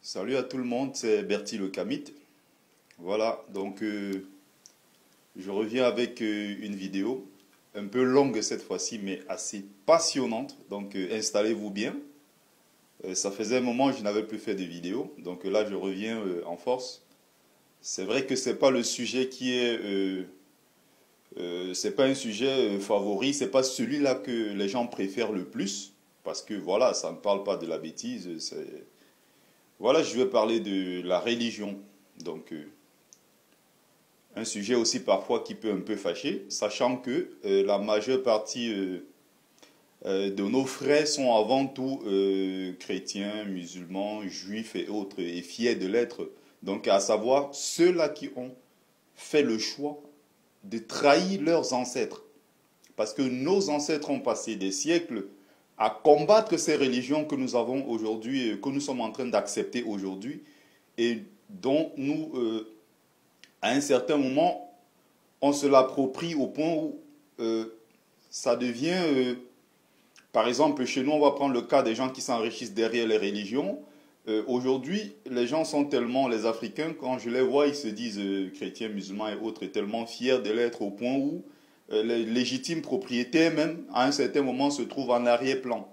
Salut à tout le monde, c'est Bertie le Kamite. Voilà, donc je reviens avec une vidéo un peu longue cette fois-ci, mais assez passionnante. Donc installez-vous bien. Ça faisait un moment que je n'avais plus fait de vidéo, donc là je reviens en force. C'est vrai que c'est pas le sujet qui est, c'est pas un sujet favori, c'est pas celui-là que les gens préfèrent le plus, parce que voilà, ça ne parle pas de la bêtise. Voilà, je vais parler de la religion. Donc, un sujet aussi parfois qui peut un peu fâcher, sachant que la majeure partie de nos frères sont avant tout chrétiens, musulmans, juifs et autres, et fiers de l'être. Donc, à savoir ceux-là qui ont fait le choix de trahir leurs ancêtres. Parce que nos ancêtres ont passé des siècles à combattre ces religions que nous avons aujourd'hui, que nous sommes en train d'accepter aujourd'hui, et dont nous, à un certain moment, on se l'approprie au point où ça devient, par exemple, chez nous, on va prendre le cas des gens qui s'enrichissent derrière les religions. Aujourd'hui, les gens sont tellement, les Africains, quand je les vois, ils se disent chrétiens, musulmans et autres, tellement fiers de l'être au point où les légitimes propriétaires même, à un certain moment, se trouvent en arrière-plan.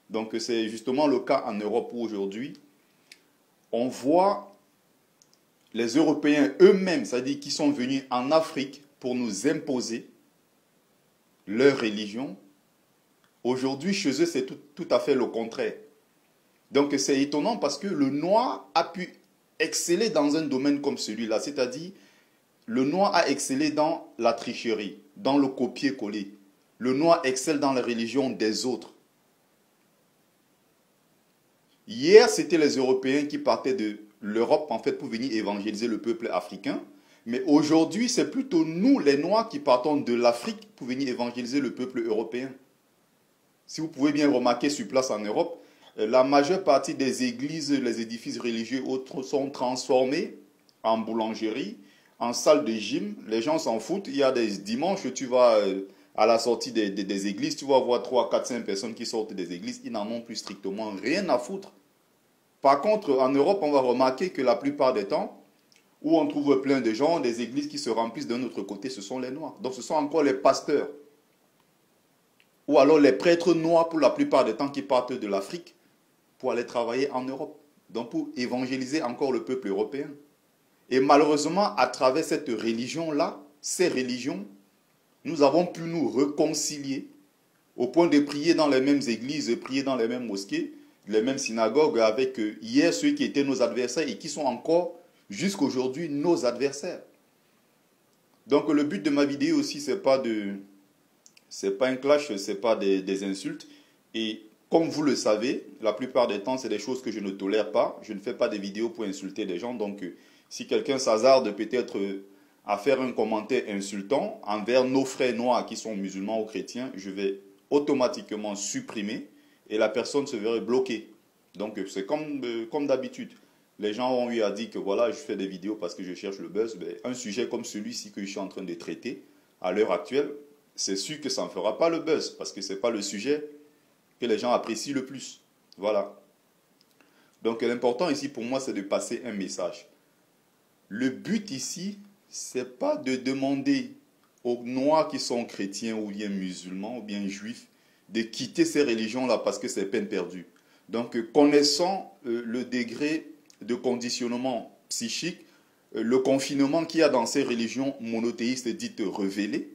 Donc c'est justement le cas en Europe où aujourd'hui, on voit les Européens eux-mêmes, c'est-à-dire qui sont venus en Afrique pour nous imposer leur religion. Aujourd'hui, chez eux, c'est tout à fait le contraire. Donc c'est étonnant parce que le noir a pu exceller dans un domaine comme celui-là, c'est-à-dire le noir a excellé dans la tricherie, dans le copier-coller. Le noir excelle dans la religion des autres. Hier, c'était les Européens qui partaient de l'Europe en fait pour venir évangéliser le peuple africain. Mais aujourd'hui, c'est plutôt nous, les Noirs, qui partons de l'Afrique pour venir évangéliser le peuple européen. Si vous pouvez bien remarquer sur place en Europe, la majeure partie des églises, les édifices religieux autres sont transformés en boulangerie, en salle de gym. Les gens s'en foutent. Il y a des dimanches, tu vas à la sortie des églises, tu vas voir 3, 4, 5 personnes qui sortent des églises. Ils n'en ont plus strictement rien à foutre. Par contre, en Europe, on va remarquer que la plupart des temps, où on trouve plein de gens, des églises qui se remplissent d'un autre côté, ce sont les Noirs. Donc ce sont encore les pasteurs. Ou alors les prêtres noirs pour la plupart des temps qui partent de l'Afrique pour aller travailler en Europe. Donc pour évangéliser encore le peuple européen. Et malheureusement, à travers cette religion-là, ces religions, nous avons pu nous réconcilier au point de prier dans les mêmes églises, prier dans les mêmes mosquées, les mêmes synagogues avec hier ceux qui étaient nos adversaires et qui sont encore jusqu'à aujourd'hui nos adversaires. Donc le but de ma vidéo aussi, c'est pas un clash, c'est pas des insultes. Et comme vous le savez, la plupart des temps, c'est des choses que je ne tolère pas. Je ne fais pas des vidéos pour insulter des gens. Donc si quelqu'un s'hasarde peut-être à faire un commentaire insultant envers nos frères noirs qui sont musulmans ou chrétiens, je vais automatiquement supprimer et la personne se verrait bloquée. Donc c'est comme d'habitude. Les gens ont eu à dire que voilà, je fais des vidéos parce que je cherche le buzz. Mais un sujet comme celui-ci que je suis en train de traiter à l'heure actuelle, c'est sûr que ça ne fera pas le buzz parce que ce n'est pas le sujet que les gens apprécient le plus. Voilà. Donc l'important ici pour moi, c'est de passer un message. Le but ici, ce n'est pas de demander aux Noirs qui sont chrétiens ou bien musulmans ou bien juifs de quitter ces religions-là parce que c'est peine perdue. Donc connaissant le degré de conditionnement psychique, le confinement qu'il y a dans ces religions monothéistes dites révélées,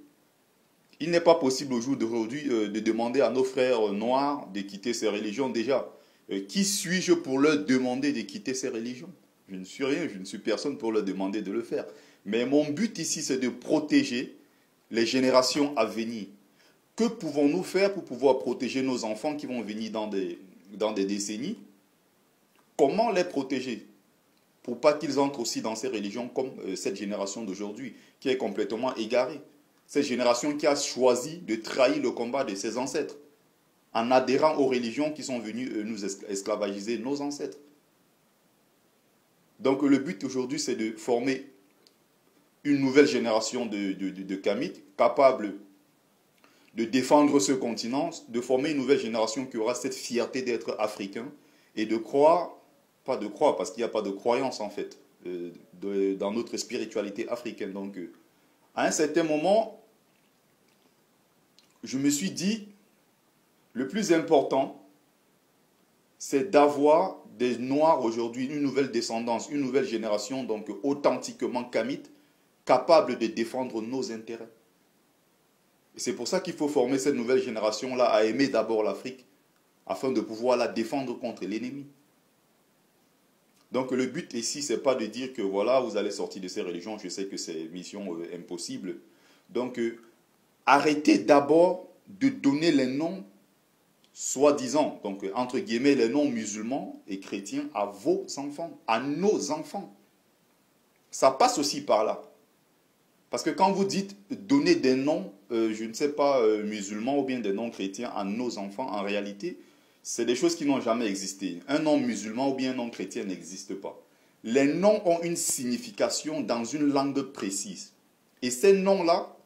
il n'est pas possible au jour d'aujourd'hui de demander à nos frères noirs de quitter ces religions déjà. Qui suis-je pour leur demander de quitter ces religions? Je ne suis rien, je ne suis personne pour leur demander de le faire. Mais mon but ici, c'est de protéger les générations à venir. Que pouvons-nous faire pour pouvoir protéger nos enfants qui vont venir dans des décennies? Comment les protéger pour pas qu'ils entrent aussi dans ces religions comme cette génération d'aujourd'hui qui est complètement égarée? Cette génération qui a choisi de trahir le combat de ses ancêtres en adhérant aux religions qui sont venues nous esclavagiser nos ancêtres. Donc le but aujourd'hui, c'est de former une nouvelle génération de Kamites capables de défendre ce continent, de former une nouvelle génération qui aura cette fierté d'être africain et de croire pas de croix, parce qu'il n'y a pas de croyance en fait dans notre spiritualité africaine. Donc, à un certain moment, je me suis dit, le plus important, c'est d'avoir des Noirs aujourd'hui, une nouvelle descendance, une nouvelle génération, donc authentiquement kamite, capable de défendre nos intérêts. Et c'est pour ça qu'il faut former cette nouvelle génération-là à aimer d'abord l'Afrique, afin de pouvoir la défendre contre l'ennemi. Donc le but ici, ce n'est pas de dire que voilà, vous allez sortir de ces religions, je sais que c'est mission impossible. Donc arrêtez d'abord de donner les noms, soi-disant, donc entre guillemets, les noms musulmans et chrétiens à vos enfants, à nos enfants. Ça passe aussi par là. Parce que quand vous dites donner des noms, je ne sais pas, musulmans ou bien des noms chrétiens à nos enfants, en réalité, c'est des choses qui n'ont jamais existé. Un nom musulman ou bien un nom chrétien n'existe pas. Les noms ont une signification dans une langue précise. Et ces noms-là,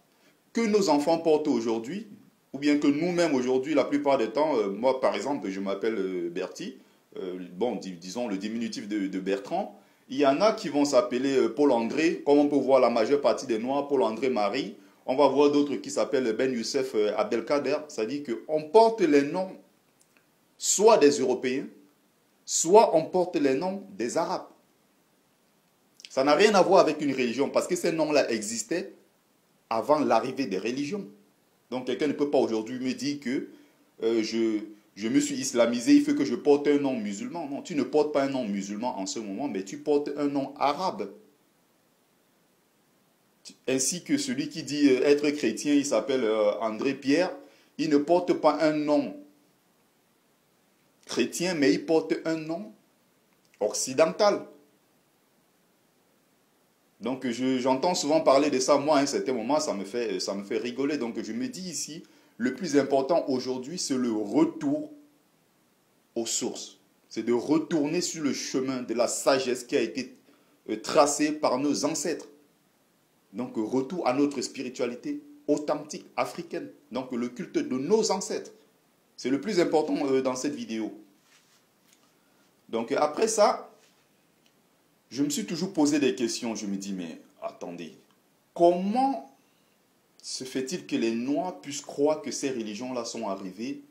que nos enfants portent aujourd'hui, ou bien que nous-mêmes aujourd'hui, la plupart des temps, moi par exemple, je m'appelle Bertie, bon, disons le diminutif de Bertrand, il y en a qui vont s'appeler Paul-André, comme on peut voir la majeure partie des Noirs, Paul-André Marie. On va voir d'autres qui s'appellent Ben Youssef Abdelkader. C'est-à-dire qu'on porte les noms soit des Européens, soit on porte les noms des Arabes. Ça n'a rien à voir avec une religion, parce que ces noms-là existaient avant l'arrivée des religions. Donc quelqu'un ne peut pas aujourd'hui me dire que je me suis islamisé, il faut que je porte un nom musulman. Non, tu ne portes pas un nom musulman en ce moment, mais tu portes un nom arabe. Ainsi que celui qui dit être chrétien, il s'appelle André Pierre, il ne porte pas un nom chrétien, mais il porte un nom occidental. Donc j'entends souvent parler de ça, moi à un certain moment, ça me fait rigoler. Donc je me dis ici, le plus important aujourd'hui, c'est le retour aux sources. C'est de retourner sur le chemin de la sagesse qui a été tracée par nos ancêtres. Donc retour à notre spiritualité authentique, africaine. Donc le culte de nos ancêtres. C'est le plus important dans cette vidéo. Donc après ça, je me suis toujours posé des questions. Je me dis, mais attendez, comment se fait-il que les Noirs puissent croire que ces religions-là sont arrivées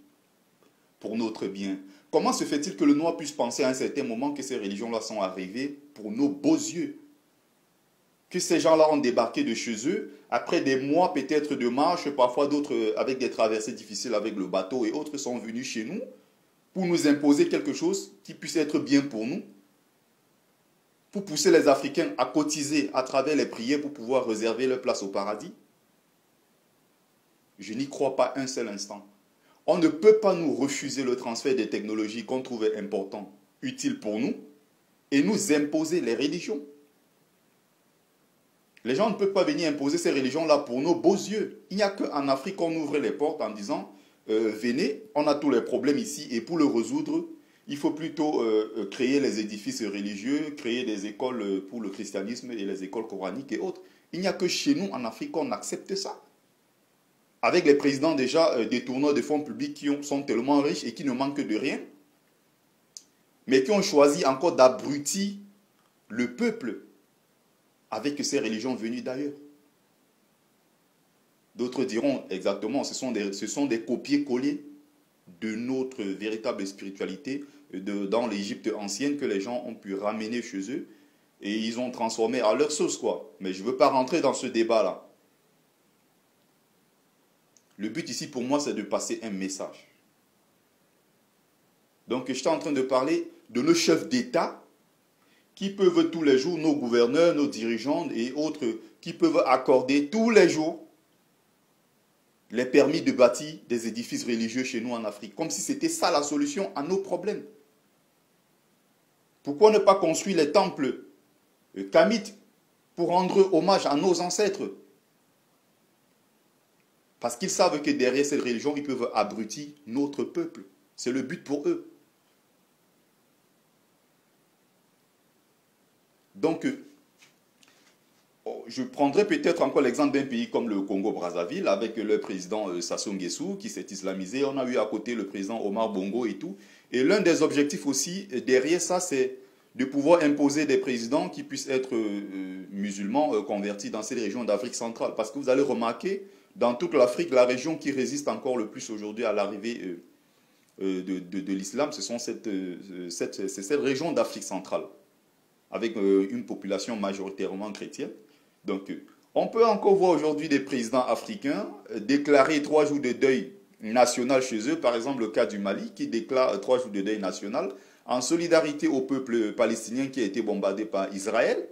pour notre bien? Comment se fait-il que le Noir puisse penser à un certain moment que ces religions-là sont arrivées pour nos beaux yeux? Que ces gens-là ont débarqué de chez eux, après des mois peut-être de marche, parfois d'autres avec des traversées difficiles avec le bateau et autres sont venus chez nous pour nous imposer quelque chose qui puisse être bien pour nous, pour pousser les Africains à cotiser à travers les prières pour pouvoir réserver leur place au paradis? Je n'y crois pas un seul instant. On ne peut pas nous refuser le transfert des technologies qu'on trouvait important, utiles pour nous, et nous imposer les religions. Les gens ne peuvent pas venir imposer ces religions-là pour nos beaux yeux. Il n'y a qu'en Afrique qu'on ouvre les portes en disant venez, on a tous les problèmes ici et pour le résoudre, il faut plutôt créer les édifices religieux, créer des écoles pour le christianisme et les écoles coraniques et autres. Il n'y a que chez nous en Afrique qu'on accepte ça. Avec les présidents déjà détourneurs de fonds publics qui sont tellement riches et qui ne manquent de rien, mais qui ont choisi encore d'abrutir le peuple avec ces religions venues d'ailleurs. D'autres diront exactement, ce sont des copier-coller de notre véritable spiritualité dans l'Égypte ancienne que les gens ont pu ramener chez eux et ils ont transformé à leur sauce, quoi. Mais je ne veux pas rentrer dans ce débat-là. Le but ici pour moi, c'est de passer un message. Donc je suis en train de parler de nos chefs d'État qui peuvent tous les jours, nos gouverneurs, nos dirigeants et autres, qui peuvent accorder tous les jours les permis de bâtir des édifices religieux chez nous en Afrique. Comme si c'était ça la solution à nos problèmes. Pourquoi ne pas construire les temples kamites pour rendre hommage à nos ancêtres? Parce qu'ils savent que derrière cette religion, ils peuvent abrutir notre peuple. C'est le but pour eux. Donc, je prendrai peut-être encore l'exemple d'un pays comme le Congo-Brazzaville, avec le président Sassou Nguesso qui s'est islamisé. On a eu à côté le président Omar Bongo et tout. Et l'un des objectifs aussi, derrière ça, c'est de pouvoir imposer des présidents qui puissent être musulmans convertis dans ces régions d'Afrique centrale. Parce que vous allez remarquer, dans toute l'Afrique, la région qui résiste encore le plus aujourd'hui à l'arrivée de l'islam, c'est cette région d'Afrique centrale, avec une population majoritairement chrétienne. Donc, on peut encore voir aujourd'hui des présidents africains déclarer 3 jours de deuil national chez eux, par exemple le cas du Mali, qui déclare 3 jours de deuil national en solidarité au peuple palestinien qui a été bombardé par Israël.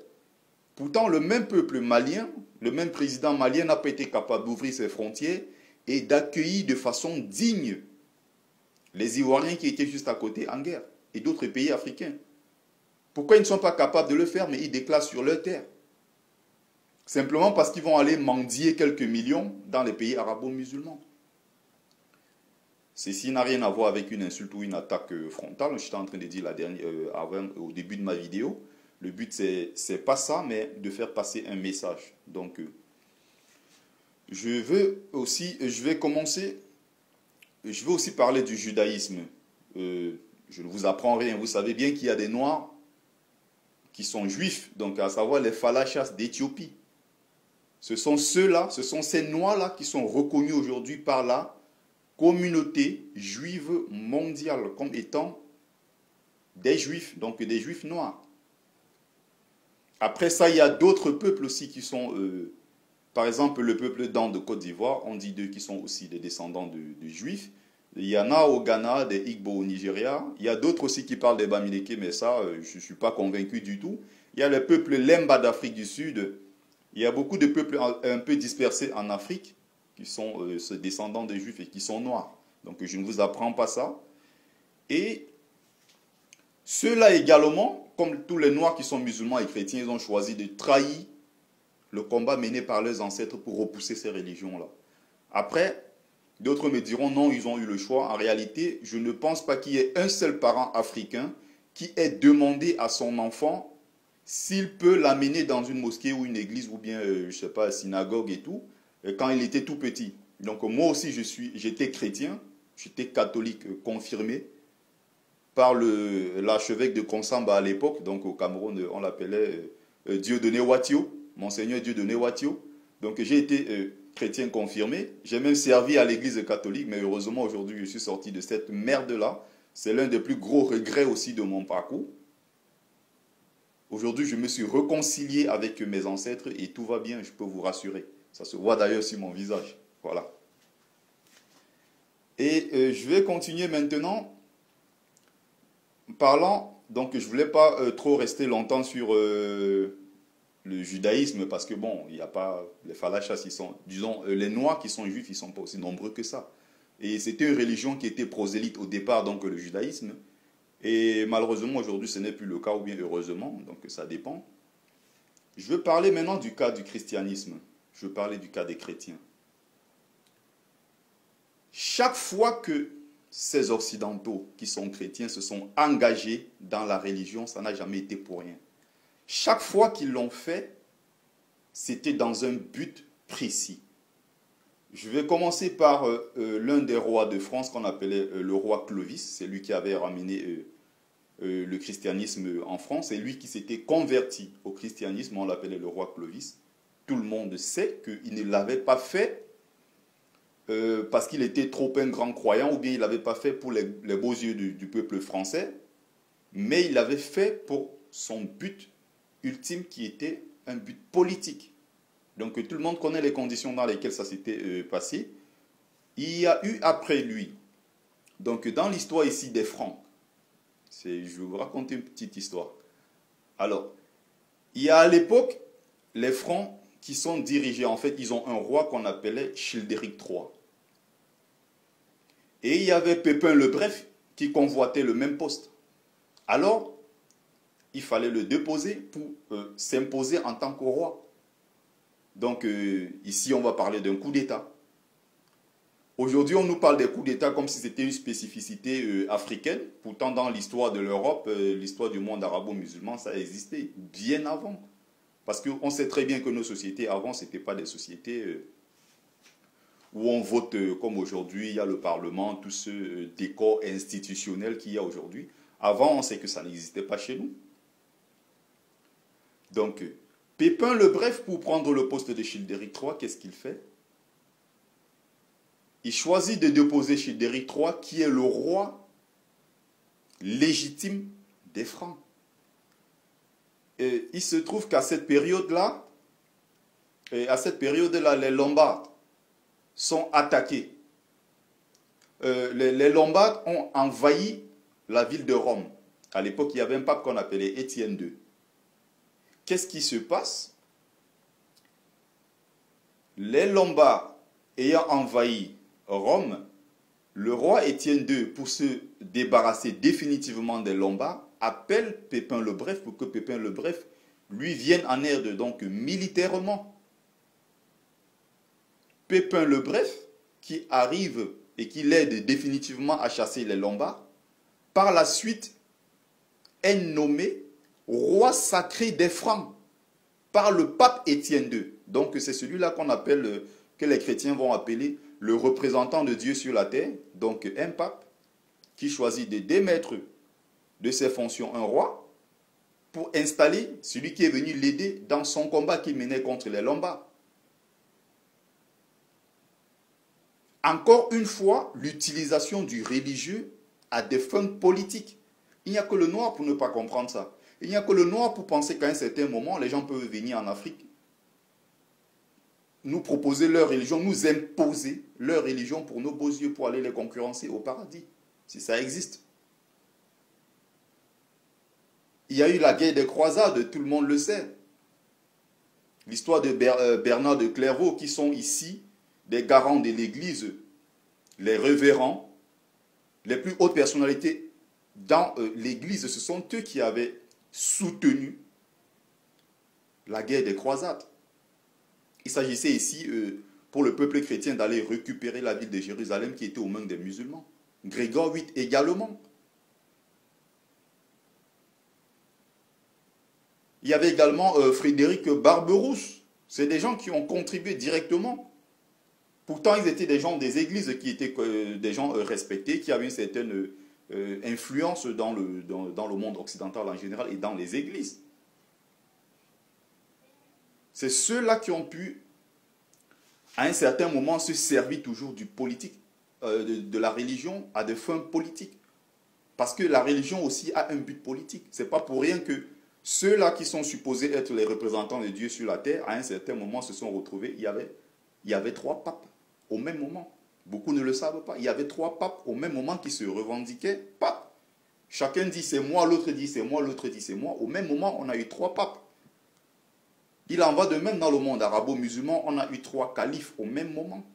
Pourtant, le même peuple malien, le même président malien n'a pas été capable d'ouvrir ses frontières et d'accueillir de façon digne les Ivoiriens qui étaient juste à côté en guerre et d'autres pays africains. Pourquoi ils ne sont pas capables de le faire, mais ils déclarent sur leur terre? Simplement parce qu'ils vont aller mendier quelques millions dans les pays arabo-musulmans. Ceci n'a rien à voir avec une insulte ou une attaque frontale. J'étais en train de dire au début de ma vidéo. Le but, c'est pas ça, mais de faire passer un message. Donc, je vais aussi parler du judaïsme. Je ne vous apprends rien. Vous savez bien qu'il y a des Noirs qui sont juifs, donc à savoir les Falachas d'Éthiopie. Ce sont ceux-là, ce sont ces Noirs-là qui sont reconnus aujourd'hui par la communauté juive mondiale comme étant des juifs, donc des juifs noirs. Après ça, il y a d'autres peuples aussi qui sont, par exemple le peuple d'An de Côte d'Ivoire, on dit d'eux qui sont aussi des descendants de juifs. Il y en a au Ghana, des Igbo au Nigeria. Il y a d'autres aussi qui parlent des Bamileke, mais ça, je ne suis pas convaincu du tout. Il y a le peuple Lemba d'Afrique du Sud. Il y a beaucoup de peuples un peu dispersés en Afrique qui sont descendants des Juifs et qui sont noirs. Donc je ne vous apprends pas ça. Et ceux-là également, comme tous les Noirs qui sont musulmans et chrétiens, ils ont choisi de trahir le combat mené par leurs ancêtres pour repousser ces religions-là. Après, d'autres me diront non, ils ont eu le choix. En réalité, je ne pense pas qu'il y ait un seul parent africain qui ait demandé à son enfant s'il peut l'amener dans une mosquée ou une église ou bien, je ne sais pas, synagogue et tout, quand il était tout petit. Donc moi aussi, j'étais chrétien, j'étais catholique confirmé par l'archevêque de Konsamba à l'époque. Donc au Cameroun, on l'appelait Dieudonné Watio, Monseigneur Dieudonné Watio. Donc j'ai été chrétien confirmé. J'ai même servi à l'église catholique, mais heureusement aujourd'hui je suis sorti de cette merde-là. C'est l'un des plus gros regrets aussi de mon parcours. Aujourd'hui, je me suis réconcilié avec mes ancêtres et tout va bien, je peux vous rassurer. Ça se voit d'ailleurs sur mon visage. Voilà. Et je vais continuer maintenant parlant, donc je ne voulais pas trop rester longtemps sur le judaïsme parce que bon, il n'y a pas, les Falachas, ils sont, disons, les Noirs qui sont juifs, ils ne sont pas aussi nombreux que ça. Et c'était une religion qui était prosélyte au départ, donc le judaïsme. Et malheureusement, aujourd'hui, ce n'est plus le cas, ou bien heureusement, donc ça dépend. Je veux parler maintenant du cas du christianisme. Je veux parler du cas des chrétiens. Chaque fois que ces occidentaux qui sont chrétiens se sont engagés dans la religion, ça n'a jamais été pour rien. Chaque fois qu'ils l'ont fait, c'était dans un but précis. Je vais commencer par l'un des rois de France qu'on appelait le roi Clovis. C'est lui qui avait ramené le christianisme en France. C'est lui qui s'était converti au christianisme. On l'appelait le roi Clovis. Tout le monde sait qu'il ne l'avait pas fait parce qu'il était trop un grand croyant ou bien il ne l'avait pas fait pour les beaux yeux du peuple français. Mais il l'avait fait pour son but ultime qui était un but politique. Donc tout le monde connaît les conditions dans lesquelles ça s'était passé. Il y a eu après lui, donc dans l'histoire ici des Francs, je vais vous raconter une petite histoire. Alors, il y a à l'époque les Francs qui sont dirigés, en fait ils ont un roi qu'on appelait Childéric III. Et il y avait Pépin le Bref qui convoitait le même poste. Alors, il fallait le déposer pour s'imposer en tant que roi. Donc ici, on va parler d'un coup d'État. Aujourd'hui, on nous parle des coups d'État comme si c'était une spécificité africaine. Pourtant, dans l'histoire de l'Europe, l'histoire du monde arabo-musulman, ça existait bien avant. Parce qu'on sait très bien que nos sociétés avant, ce n'étaient pas des sociétés où on vote comme aujourd'hui. Il y a le Parlement, tout ce décor institutionnel qu'il y a aujourd'hui. Avant, on sait que ça n'existait pas chez nous. Donc, Pépin le Bref, pour prendre le poste de Childéric III, qu'est-ce qu'il fait? Il choisit de déposer Childéric III, qui est le roi légitime des Francs. Et il se trouve qu'à cette période-là, les Lombards sont attaqués. Les Lombards ont envahi la ville de Rome. À l'époque, il y avait un pape qu'on appelait Étienne II. Qu'est-ce qui se passe? Les Lombards ayant envahi Rome, le roi Étienne II, pour se débarrasser définitivement des Lombards, appelle Pépin le Bref pour que Pépin le Bref lui vienne en aide, donc militairement. Pépin le Bref, qui arrive et qui l'aide définitivement à chasser les Lombards, par la suite est nommé roi sacré des Francs par le pape Étienne II. Donc c'est celui-là qu'on appelle, que les chrétiens vont appeler le représentant de Dieu sur la terre. Donc un pape qui choisit de démettre de ses fonctions un roi pour installer celui qui est venu l'aider dans son combat qu'il menait contre les Lombards. Encore une fois, l'utilisation du religieux à des fins politiques. Il n'y a que le noir pour ne pas comprendre ça. Il n'y a que le noir pour penser qu'à un certain moment, les gens peuvent venir en Afrique, nous proposer leur religion, nous imposer leur religion pour nos beaux yeux, pour aller les concurrencer au paradis, si ça existe. Il y a eu la guerre des croisades, tout le monde le sait. L'histoire de Bernard de Clairvaux, qui sont ici des garants de l'Église, les révérends, les plus hautes personnalités dans l'Église, ce sont eux qui avaient soutenu la guerre des croisades. Il s'agissait ici, pour le peuple chrétien, d'aller récupérer la ville de Jérusalem qui était aux mains des musulmans. Grégoire VIII également. Il y avait également Frédéric Barberousse. C'est des gens qui ont contribué directement. Pourtant, ils étaient des gens des églises, qui étaient des gens respectés, qui avaient une certaine influence dans le monde occidental en général et dans les églises. C'est ceux-là qui ont pu, à un certain moment, se servir toujours du politique, de la religion à des fins politiques. Parce que la religion aussi a un but politique. Ce n'est pas pour rien que ceux-là qui sont supposés être les représentants de Dieu sur la terre, à un certain moment se sont retrouvés. Il y avait 3 papes au même moment. Beaucoup ne le savent pas. Il y avait 3 papes au même moment qui se revendiquaient papes. Chacun dit c'est moi, l'autre dit c'est moi, l'autre dit c'est moi. Au même moment, on a eu 3 papes. Il en va de même dans le monde arabo-musulman, on a eu 3 califes au même moment.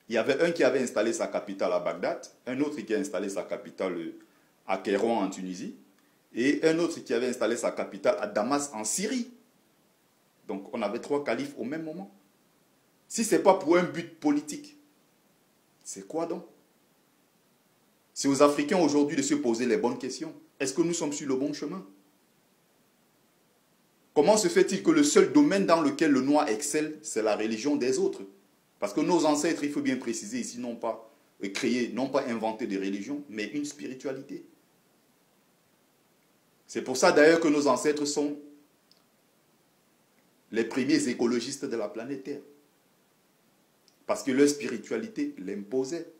Il y avait un qui avait installé sa capitale à Bagdad, un autre qui a installé sa capitale à Kérouan en Tunisie, et un autre qui avait installé sa capitale à Damas en Syrie. Donc on avait 3 califes au même moment. Si ce n'est pas pour un but politique, c'est quoi donc? C'est aux Africains aujourd'hui de se poser les bonnes questions. Est-ce que nous sommes sur le bon chemin? Comment se fait-il que le seul domaine dans lequel le noir excelle, c'est la religion des autres? Parce que nos ancêtres, il faut bien préciser ici, n'ont pas créé, n'ont pas inventé de religion, mais une spiritualité. C'est pour ça d'ailleurs que nos ancêtres sont les premiers écologistes de la planète Terre. Parce que leur spiritualité l'imposait.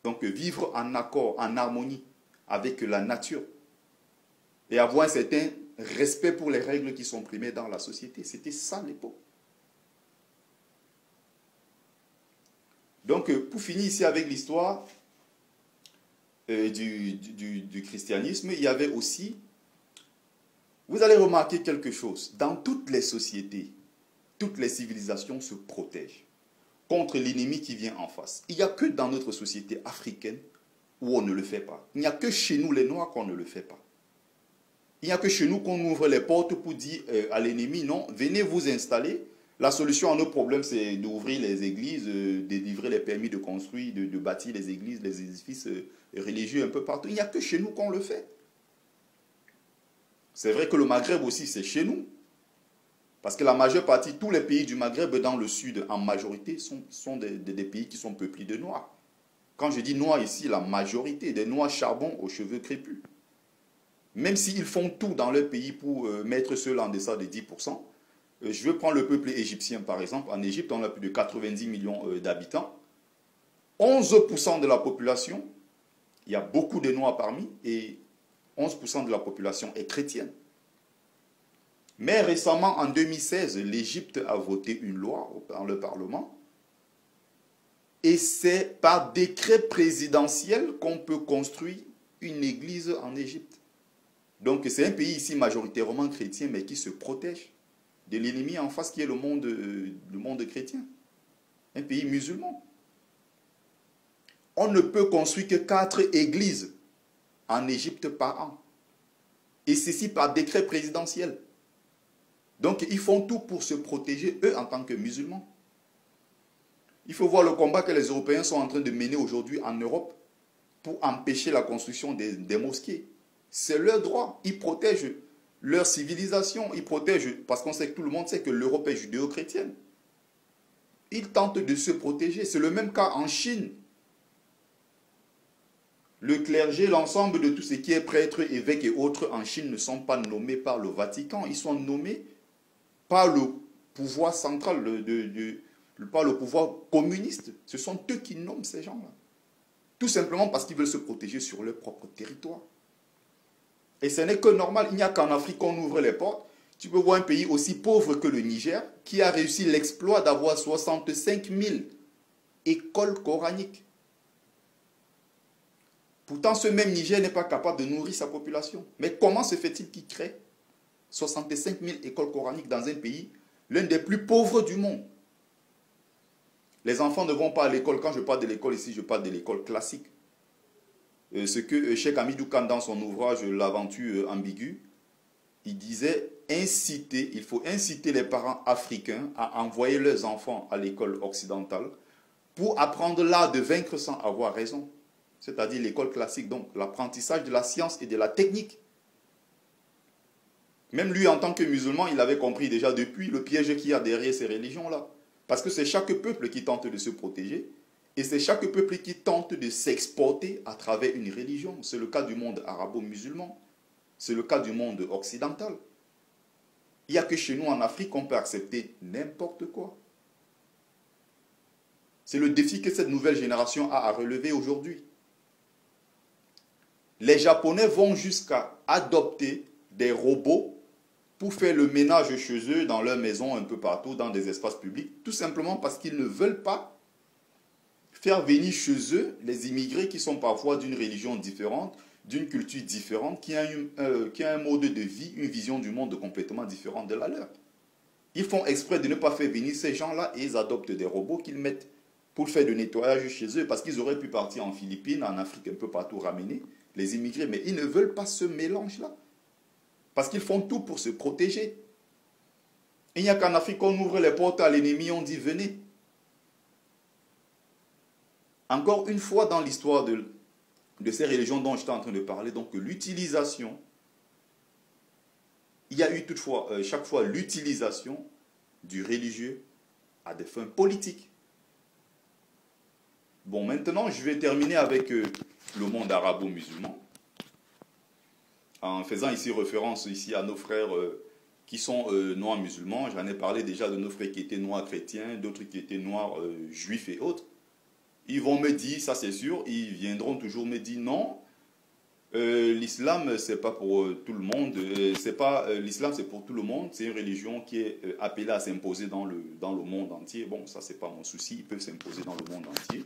Donc vivre en accord, en harmonie avec la nature et avoir un certain respect pour les règles qui sont primées dans la société. C'était ça l'époque. Donc, pour finir ici avec l'histoire du christianisme, il y avait aussi, vous allez remarquer quelque chose, dans toutes les sociétés, toutes les civilisations se protègent contre l'ennemi qui vient en face. Il n'y a que dans notre société africaine où on ne le fait pas. Il n'y a que chez nous, les Noirs, qu'on ne le fait pas. Il n'y a que chez nous qu'on ouvre les portes pour dire à l'ennemi, non, venez vous installer. La solution à nos problèmes, c'est d'ouvrir les églises, de délivrer les permis de construire, de bâtir les églises, les édifices religieux un peu partout. Il n'y a que chez nous qu'on le fait. C'est vrai que le Maghreb aussi, c'est chez nous. Parce que la majeure partie, tous les pays du Maghreb dans le sud, en majorité, sont des pays qui sont peuplés de Noirs. Quand je dis Noirs ici, la majorité, des Noirs charbon aux cheveux crépus. même s'ils font tout dans leur pays pour mettre cela en deçà de 10%, je veux prendre le peuple égyptien par exemple. En Égypte, on a plus de 90 millions d'habitants. 11% de la population, il y a beaucoup de Noirs parmi, et 11% de la population est chrétienne. Mais récemment, en 2016, l'Égypte a voté une loi dans le Parlement. Et c'est par décret présidentiel qu'on peut construire une église en Égypte. Donc c'est un pays ici majoritairement chrétien, mais qui se protège de l'ennemi en face qui est le monde chrétien. Un pays musulman. On ne peut construire que 4 églises en Égypte par an. Et ceci par décret présidentiel. Donc ils font tout pour se protéger, eux, en tant que musulmans. Il faut voir le combat que les Européens sont en train de mener aujourd'hui en Europe pour empêcher la construction des mosquées. C'est leur droit. Ils protègent leur civilisation. Ils protègent, parce qu'on sait que tout le monde sait que l'Europe est judéo-chrétienne. Ils tentent de se protéger. C'est le même cas en Chine. Le clergé, l'ensemble de tout ce qui est prêtre, évêque et autres en Chine ne sont pas nommés par le Vatican. Ils sont nommés par le pouvoir central, par le pouvoir communiste. Ce sont eux qui nomment ces gens-là. Tout simplement parce qu'ils veulent se protéger sur leur propre territoire. Et ce n'est que normal. Il n'y a qu'en Afrique qu'on ouvre les portes. Tu peux voir un pays aussi pauvre que le Niger qui a réussi l'exploit d'avoir 65 000 écoles coraniques. Pourtant, ce même Niger n'est pas capable de nourrir sa population. Mais comment se fait-il qu'il crée 65 000 écoles coraniques dans un pays, l'un des plus pauvres du monde? Les enfants ne vont pas à l'école. Quand je parle de l'école ici, je parle de l'école classique. Ce que Cheikh Hamidou Kane, dans son ouvrage L'aventure ambiguë, il disait il faut inciter les parents africains à envoyer leurs enfants à l'école occidentale pour apprendre l'art de vaincre sans avoir raison. C'est-à-dire l'école classique, donc l'apprentissage de la science et de la technique. Même lui, en tant que musulman, il avait compris déjà depuis le piège qu'il y a derrière ces religions-là. Parce que c'est chaque peuple qui tente de se protéger et c'est chaque peuple qui tente de s'exporter à travers une religion. C'est le cas du monde arabo-musulman. C'est le cas du monde occidental. Il n'y a que chez nous en Afrique qu'on peut accepter n'importe quoi. C'est le défi que cette nouvelle génération a à relever aujourd'hui. Les Japonais vont jusqu'à adopter des robots pour faire le ménage chez eux, dans leur maison, un peu partout, dans des espaces publics, tout simplement parce qu'ils ne veulent pas faire venir chez eux les immigrés qui sont parfois d'une religion différente, d'une culture différente, qui a un mode de vie, une vision du monde complètement différente de la leur. Ils font exprès de ne pas faire venir ces gens-là et ils adoptent des robots qu'ils mettent pour faire le nettoyage chez eux, parce qu'ils auraient pu partir en Philippines, en Afrique, un peu partout ramener les immigrés, mais ils ne veulent pas ce mélange-là. Parce qu'ils font tout pour se protéger. Il n'y a qu'en Afrique qu'on ouvre les portes à l'ennemi, on dit venez. Encore une fois dans l'histoire de ces religions dont j'étais en train de parler, donc l'utilisation, il y a eu toutefois, chaque fois, l'utilisation du religieux à des fins politiques. Bon, maintenant, je vais terminer avec le monde arabo-musulman, en faisant ici référence ici à nos frères qui sont noirs musulmans. J'en ai parlé déjà de nos frères qui étaient noirs chrétiens, d'autres qui étaient noirs juifs et autres. Ils vont me dire, ça c'est sûr, ils viendront toujours me dire non, l'islam c'est pas pour tout le monde, l'islam c'est pour tout le monde, c'est une religion qui est appelée à s'imposer dans le monde entier. Bon, ça c'est pas mon souci, ils peuvent s'imposer dans le monde entier.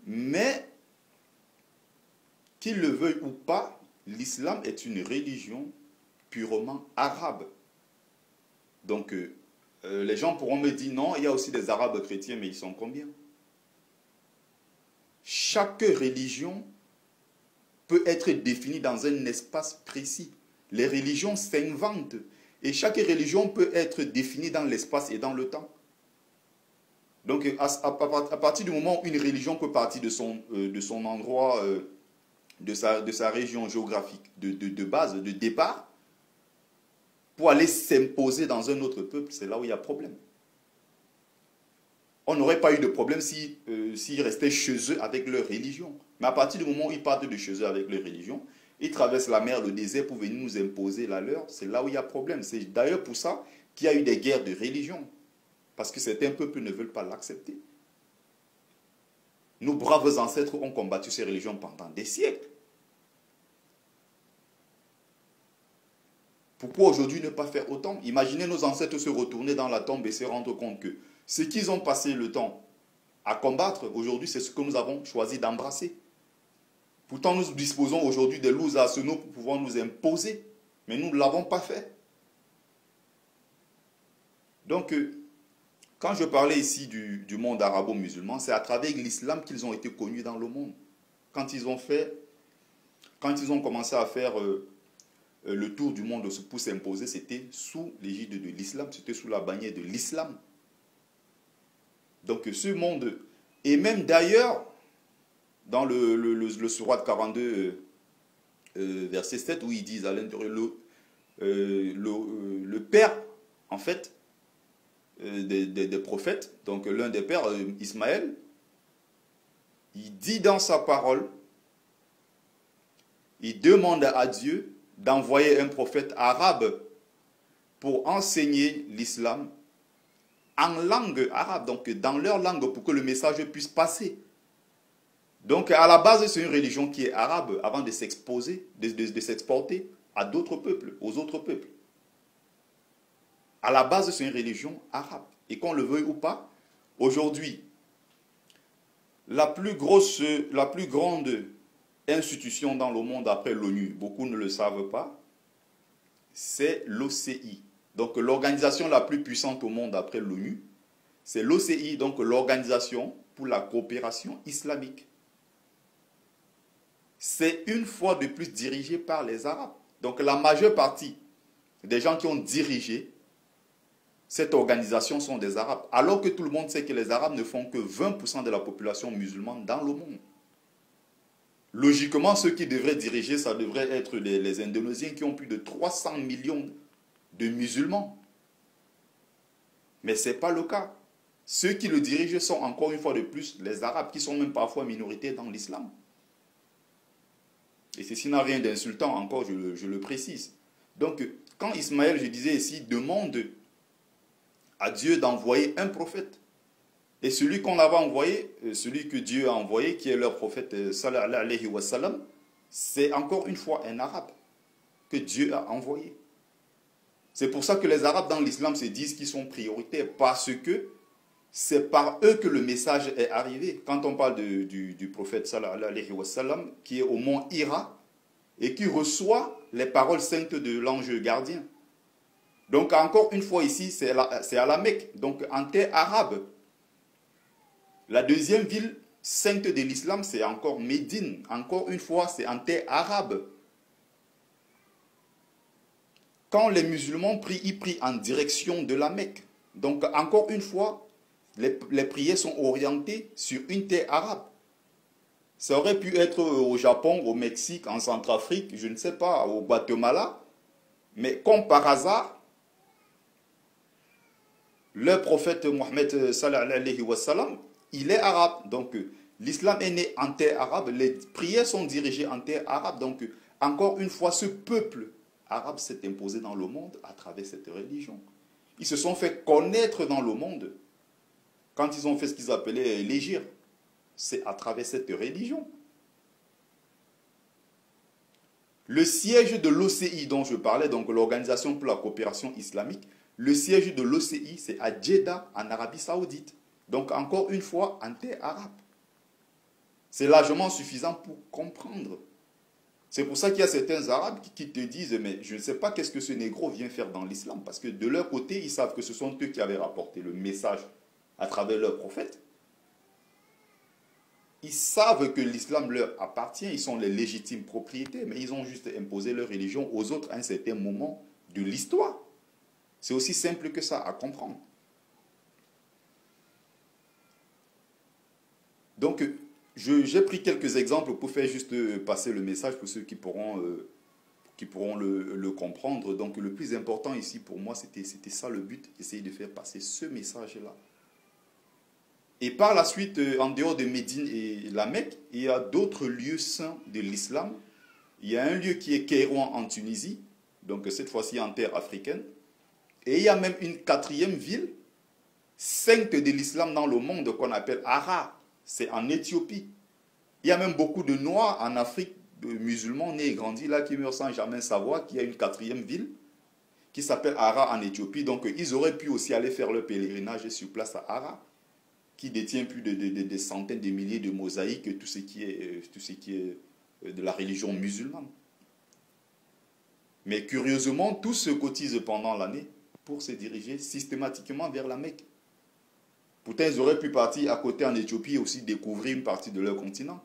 Mais, qu'ils le veuillent ou pas, l'islam est une religion purement arabe. Donc, les gens pourront me dire non, il y a aussi des arabes chrétiens, mais ils sont combien? Chaque religion peut être définie dans un espace précis. Les religions s'inventent et chaque religion peut être définie dans l'espace et dans le temps. Donc, à partir du moment où une religion peut partir de son endroit, de sa région géographique de base, de départ, pour aller s'imposer dans un autre peuple, c'est là où il y a problème. On n'aurait pas eu de problème s'ils restaient chez eux avec leur religion. Mais à partir du moment où ils partent de chez eux avec leur religion, Ils traversent la mer, le désert pour venir nous imposer la leur. C'est là où il y a problème. C'est d'ailleurs pour ça qu'il y a eu des guerres de religion. Parce que certains peuples ne veulent pas l'accepter. Nos braves ancêtres ont combattu ces religions pendant des siècles. Pourquoi aujourd'hui ne pas faire autant? Imaginez nos ancêtres se retourner dans la tombe et se rendre compte que ce qu'ils ont passé le temps à combattre, aujourd'hui, c'est ce que nous avons choisi d'embrasser. Pourtant, nous disposons aujourd'hui des lourds arsenaux pour pouvoir nous imposer, mais nous ne l'avons pas fait. Donc, quand je parlais ici du monde arabo-musulman, c'est à travers l'islam qu'ils ont été connus dans le monde. Quand ils ont commencé à faire le tour du monde pour s'imposer, c'était sous l'égide de l'islam, c'était sous la bannière de l'islam. Donc ce monde, et même d'ailleurs, dans le Sourate 42, verset 7, où ils disent à l'intérieur, le père, en fait, des prophètes, donc l'un des pères, Ismaël, il dit dans sa parole, il demande à Dieu d'envoyer un prophète arabe pour enseigner l'islam en langue arabe, donc dans leur langue, pour que le message puisse passer. Donc à la base, c'est une religion qui est arabe avant de s'exposer, de s'exporter à d'autres peuples, aux autres peuples. À la base, c'est une religion arabe. Et qu'on le veuille ou pas, aujourd'hui, la plus grande institution dans le monde après l'ONU, beaucoup ne le savent pas, c'est l'OCI. Donc l'organisation la plus puissante au monde après l'ONU, c'est l'OCI, donc l'Organisation pour la coopération islamique. C'est une fois de plus dirigé par les Arabes. Donc la majeure partie des gens qui ont dirigé cette organisation sont des Arabes, alors que tout le monde sait que les Arabes ne font que 20% de la population musulmane dans le monde. Logiquement, ceux qui devraient diriger, ça devrait être les Indonésiens qui ont plus de 300 millions de musulmans. Mais ce n'est pas le cas. Ceux qui le dirigent sont encore une fois de plus les Arabes, qui sont même parfois minorités dans l'islam. Et ceci n'a rien d'insultant, encore je le précise. Donc, quand Ismaël, je disais ici, demande à Dieu d'envoyer un prophète, et celui qu'on avait envoyé, celui que Dieu a envoyé, qui est leur prophète, sallallahu alayhi wa sallam, c'est encore une fois un arabe que Dieu a envoyé. C'est pour ça que les arabes dans l'islam se disent qu'ils sont prioritaires, parce que c'est par eux que le message est arrivé. Quand on parle du prophète sallallahu alayhi wa sallam, qui est au mont Hira, et qui reçoit les paroles saintes de l'ange gardien. Donc encore une fois ici, c'est à la Mecque, donc en terre arabe. La deuxième ville sainte de l'islam, c'est encore Médine. Encore une fois, c'est en terre arabe. Quand les musulmans prient, ils prient en direction de la Mecque. Donc encore une fois, les prières sont orientées sur une terre arabe. Ça aurait pu être au Japon, au Mexique, en Centrafrique, je ne sais pas, au Guatemala. Mais comme par hasard, le prophète Mohammed sallallahu alayhi wa sallam, il est arabe. Donc l'islam est né en terre arabe, les prières sont dirigées en terre arabe. Donc encore une fois, ce peuple arabe s'est imposé dans le monde à travers cette religion. Ils se sont fait connaître dans le monde quand ils ont fait ce qu'ils appelaient l'hégire. C'est à travers cette religion. Le siège de l'OCI dont je parlais, donc l'Organisation pour la coopération islamique, le siège de l'OCI, c'est à Jeddah, en Arabie Saoudite. Donc encore une fois, en terre arabe. C'est largement suffisant pour comprendre. C'est pour ça qu'il y a certains Arabes qui te disent, mais je ne sais pas qu'est-ce que ce négro vient faire dans l'islam. Parce que de leur côté, ils savent que ce sont eux qui avaient rapporté le message à travers leur prophète. Ils savent que l'islam leur appartient, ils sont les légitimes propriétaires, mais ils ont juste imposé leur religion aux autres à un certain moment de l'histoire. C'est aussi simple que ça à comprendre. Donc, j'ai pris quelques exemples pour faire juste passer le message pour ceux qui pourront le comprendre. Donc, le plus important ici pour moi, c'était ça le but, essayer de faire passer ce message-là. Et par la suite, en dehors de Médine et la Mecque, il y a d'autres lieux saints de l'islam Il y a un lieu qui est Kairouan en Tunisie, donc cette fois-ci en terre africaine. Et il y a même une quatrième ville, sainte de l'islam dans le monde, qu'on appelle Hara. C'est en Éthiopie. Il y a même beaucoup de Noirs en Afrique, de musulmans nés et grandis là, qui meurent sans jamais savoir qu'il y a une quatrième ville qui s'appelle Hara en Éthiopie. Donc ils auraient pu aussi aller faire leur pèlerinage sur place à Hara, qui détient plus de centaines de milliers de mosaïques, tout ce qui est de la religion musulmane. Mais curieusement, tous se cotisent pendant l'année pour se diriger systématiquement vers la Mecque. Pourtant, ils auraient pu partir à côté en Éthiopie et aussi découvrir une partie de leur continent.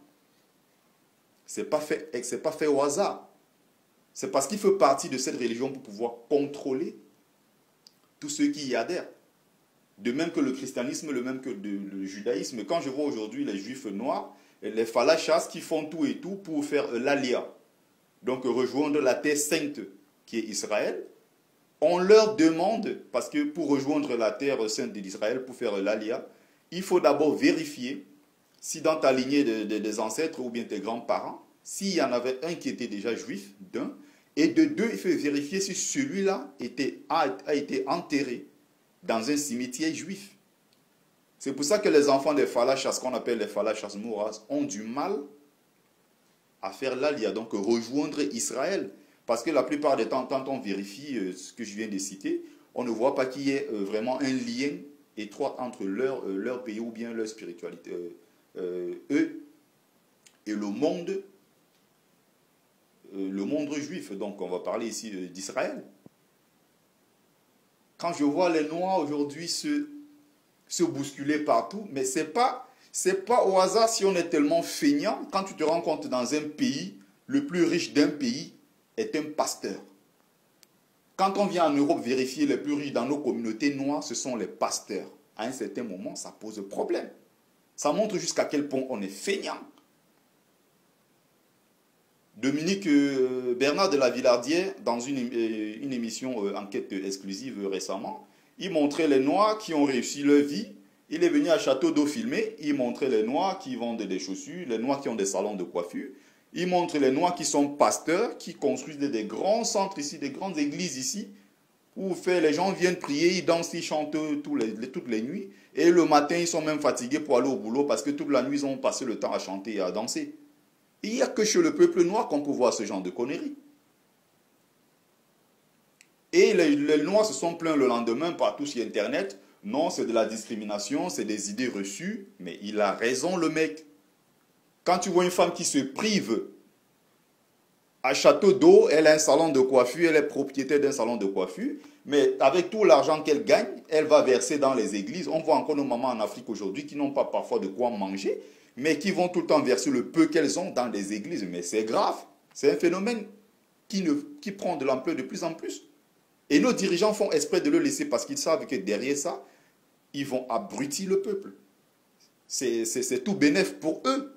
Ce n'est pas fait au hasard. C'est parce qu'il fait partie de cette religion pour pouvoir contrôler tous ceux qui y adhèrent. De même que le christianisme, de même que le judaïsme. Quand je vois aujourd'hui les juifs noirs, les falachas qui font tout et tout pour faire l'alia, donc rejoindre la terre sainte qui est Israël, on leur demande, parce que pour rejoindre la terre sainte d'Israël, pour faire l'alia, il faut d'abord vérifier si dans ta lignée des ancêtres ou bien tes grands-parents, s'il y en avait un qui était déjà juif, d'un, et de deux, il faut vérifier si celui-là a été enterré dans un cimetière juif. C'est pour ça que les enfants des falachas, qu'on appelle les falachas mouras, ont du mal à faire l'alia, donc rejoindre Israël. Parce que la plupart des temps, quand on vérifie ce que je viens de citer, on ne voit pas qu'il y ait vraiment un lien étroit entre leur pays ou bien leur spiritualité, eux, et le monde juif. Donc on va parler ici d'Israël. Quand je vois les Noirs aujourd'hui se bousculer partout, mais c'est pas au hasard si on est tellement feignant. Quand tu te rends compte dans un pays, le plus riche d'un pays est un pasteur. Quand on vient en Europe vérifier les plus riches dans nos communautés noires, ce sont les pasteurs. À un certain moment, ça pose problème. Ça montre jusqu'à quel point on est feignant. Bernard de la Villardière, dans une émission enquête exclusive récemment, il montrait les Noirs qui ont réussi leur vie. Il est venu à Château d'Eau filmer, il montrait les Noirs qui vendent des chaussures, les Noirs qui ont des salons de coiffure. Il montre les Noirs qui sont pasteurs, qui construisent des grands centres ici, des grandes églises ici, où les gens viennent prier, ils dansent, ils chantent toutes les nuits. Et le matin, ils sont même fatigués pour aller au boulot parce que toute la nuit, ils ont passé le temps à chanter et à danser. Il n'y a que chez le peuple noir qu'on peut voir ce genre de conneries. Et les Noirs se sont plaints le lendemain partout sur Internet. Non, c'est de la discrimination, c'est des idées reçues. Mais il a raison, le mec. Quand tu vois une femme qui se prive à Château d'Eau, elle a un salon de coiffure, elle est propriétaire d'un salon de coiffure, mais avec tout l'argent qu'elle gagne, elle va verser dans les églises. On voit encore nos mamans en Afrique aujourd'hui qui n'ont pas parfois de quoi manger, mais qui vont tout le temps verser le peu qu'elles ont dans les églises. Mais c'est grave, c'est un phénomène qui prend de l'ampleur de plus en plus. Et nos dirigeants font exprès de le laisser parce qu'ils savent que derrière ça, ils vont abrutir le peuple. C'est tout bénef pour eux.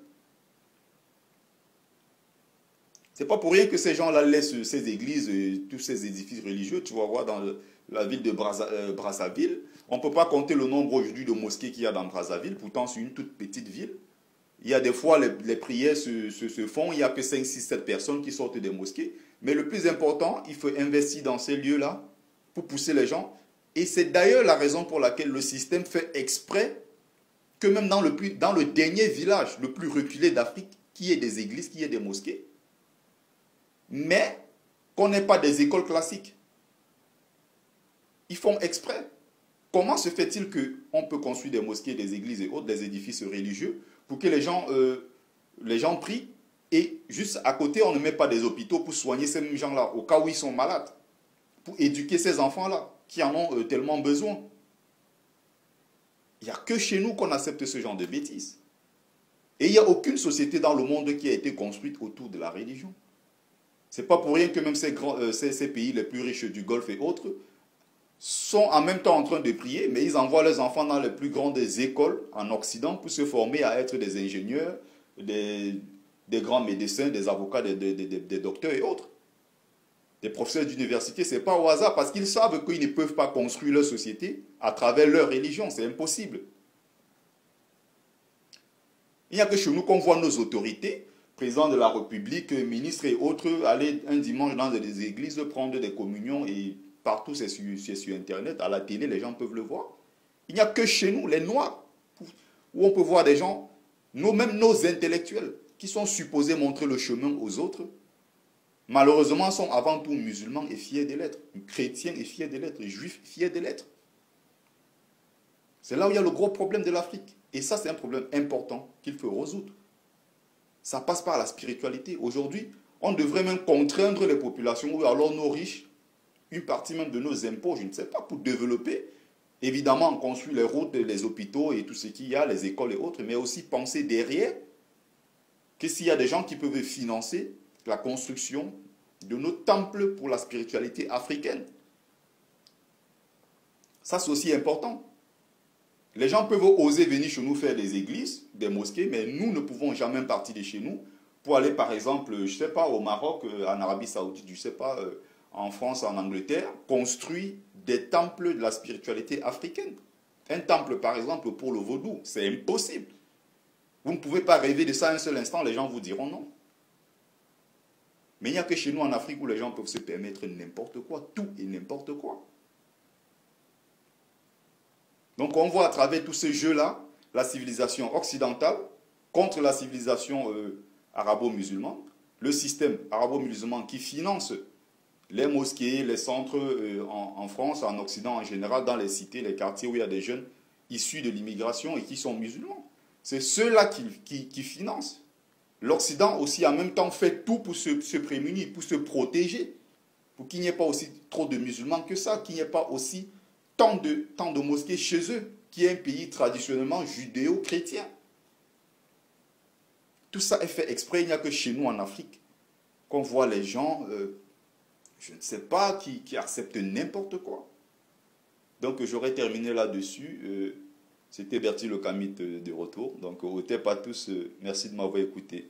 C'est pas pour rien que ces gens-là laissent ces églises, tous ces édifices religieux. Tu vas voir dans la ville de Brazzaville, on ne peut pas compter le nombre aujourd'hui de mosquées qu'il y a dans Brazzaville, pourtant c'est une toute petite ville. Il y a des fois, les prières se font, il n'y a que 5, 6, 7 personnes qui sortent des mosquées. Mais le plus important, il faut investir dans ces lieux-là pour pousser les gens. Et c'est d'ailleurs la raison pour laquelle le système fait exprès que même dans le dernier village, le plus reculé d'Afrique, qu'il y ait des églises, qu'il y ait des mosquées, mais qu'on n'ait pas des écoles classiques. Ils font exprès. Comment se fait-il qu'on peut construire des mosquées, des églises et autres, des édifices religieux, pour que les gens prient, et juste à côté, on ne met pas des hôpitaux pour soigner ces mêmes gens-là, au cas où ils sont malades, pour éduquer ces enfants-là, qui en ont tellement besoin. Il n'y a que chez nous qu'on accepte ce genre de bêtises. Et il n'y a aucune société dans le monde qui a été construite autour de la religion. Ce n'est pas pour rien que même ces pays les plus riches du Golfe et autres sont en même temps en train de prier, mais ils envoient leurs enfants dans les plus grandes écoles en Occident pour se former à être des ingénieurs, des grands médecins, des avocats, des docteurs et autres. Des professeurs d'université, ce n'est pas au hasard parce qu'ils savent qu'ils ne peuvent pas construire leur société à travers leur religion, c'est impossible. Il n'y a que chez nous qu'on voit nos autorités président de la République, ministres et autres, aller un dimanche dans des églises, prendre des communions et partout, c'est sur Internet, à la télé, les gens peuvent le voir. Il n'y a que chez nous, les Noirs, où on peut voir des gens, même nos intellectuels, qui sont supposés montrer le chemin aux autres, malheureusement sont avant tout musulmans et fiers des lettres, chrétiens et fiers des lettres, juifs fiers des lettres. C'est là où il y a le gros problème de l'Afrique. Et ça, c'est un problème important qu'il faut résoudre. Ça passe par la spiritualité. Aujourd'hui, on devrait même contraindre les populations, ou alors nos riches, une partie même de nos impôts, je ne sais pas, pour développer. Évidemment, on construit les routes, les hôpitaux et tout ce qu'il y a, les écoles et autres, mais aussi penser derrière que s'il y a des gens qui peuvent financer la construction de nos temples pour la spiritualité africaine. Ça, c'est aussi important. Les gens peuvent oser venir chez nous faire des églises, des mosquées, mais nous ne pouvons jamais partir de chez nous pour aller, par exemple, je ne sais pas, au Maroc, en Arabie Saoudite, je ne sais pas, en France, en Angleterre, construire des temples de la spiritualité africaine. Un temple, par exemple, pour le vaudou, c'est impossible. Vous ne pouvez pas rêver de ça un seul instant, les gens vous diront non. Mais il n'y a que chez nous en Afrique où les gens peuvent se permettre n'importe quoi, tout et n'importe quoi. Donc on voit à travers tous ces jeux-là, la civilisation occidentale contre la civilisation arabo-musulmane, le système arabo-musulman qui finance les mosquées, les centres en France, en Occident en général, dans les cités, les quartiers où il y a des jeunes issus de l'immigration et qui sont musulmans. C'est ceux-là qui financent. L'Occident aussi en même temps fait tout pour se prémunir, pour se protéger, pour qu'il n'y ait pas aussi trop de musulmans que ça, qu'il n'y ait pas aussi tant de mosquées chez eux, qui est un pays traditionnellement judéo-chrétien. Tout ça est fait exprès, il n'y a que chez nous en Afrique qu'on voit les gens, je ne sais pas, qui acceptent n'importe quoi. Donc j'aurais terminé là-dessus. C'était Bertie Le Camite de retour. Donc au pas tous, merci de m'avoir écouté.